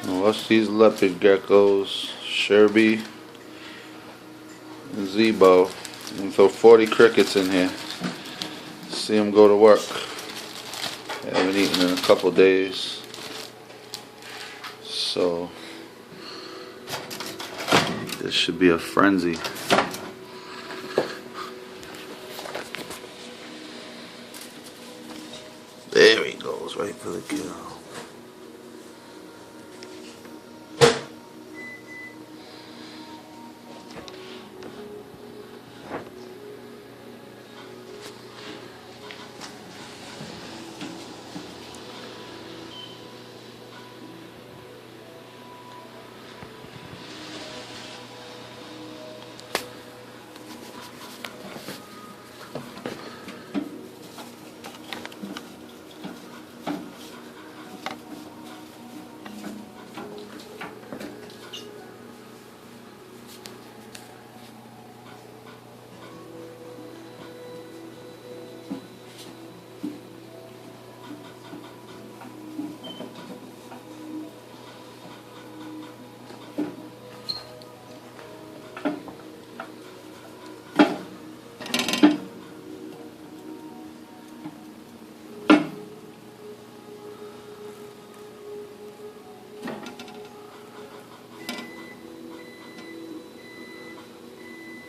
What's these leopard geckos, Sherby and Zeebo. I'm gonna throw 40 crickets in here. See them go to work. I haven't eaten in a couple days, so this should be a frenzy. There he goes, right for the kill.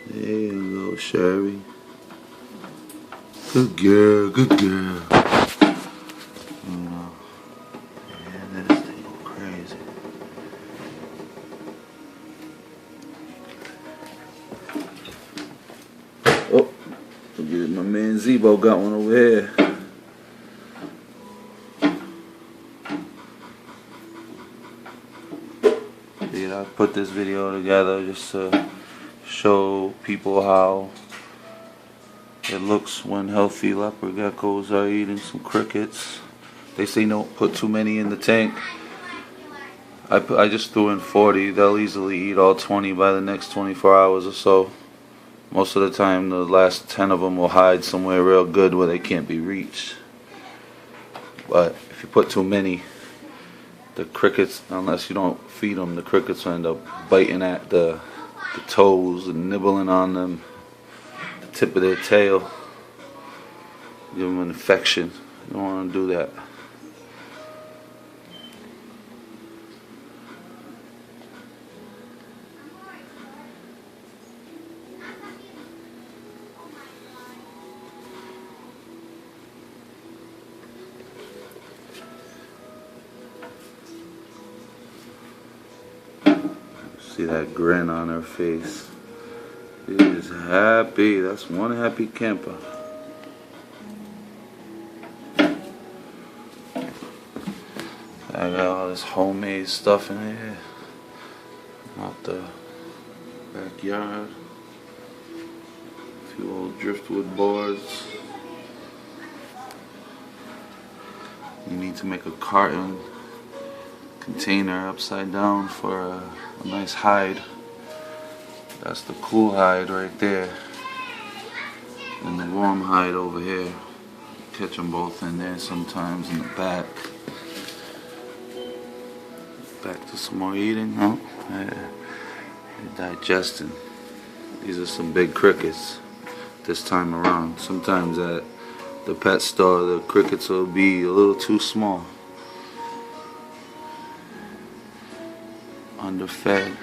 There you go, Sherby. Good girl, good girl. You know, yeah, this thing go crazy. Oh, look at my man Zeebo got one over here. Yeah, I put this video together just to show people how it looks when healthy leopard geckos are eating some crickets. They say don't put too many in the tank. I just threw in 40. They'll easily eat all 20 by the next 24 hours or so. Most of the time the last 10 of them will hide somewhere real good where they can't be reached. But if you put too many, the crickets, unless you don't feed them, the crickets will end up biting at the toes and nibbling on them, the tip of their tail, give them an infection. You don't want to do that. See that grin on her face. She is happy. That's one happy camper. I got all this homemade stuff in here. Out the backyard. A few old driftwood boards. You need to make a carton container upside down for a nice hide. That's the cool hide right there, and the warm hide over here. Catch them both in there sometimes in the back. Back to some more eating. Oh, yeah. They're digesting. These are some big crickets this time around. Sometimes at the pet store the crickets will be a little too small. Underfed.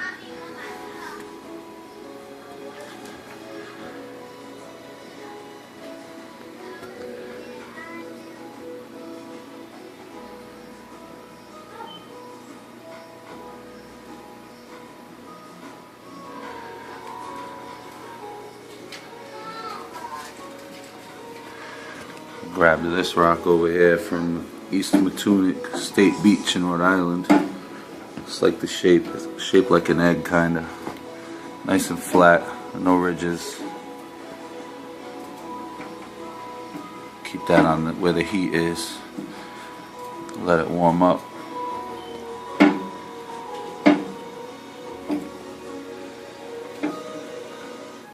Grabbed this rock over here from East Matunic State Beach in Rhode Island. It's like the shape. It's shaped like an egg, kinda. Nice and flat, no ridges. Keep that on where the heat is. Let it warm up.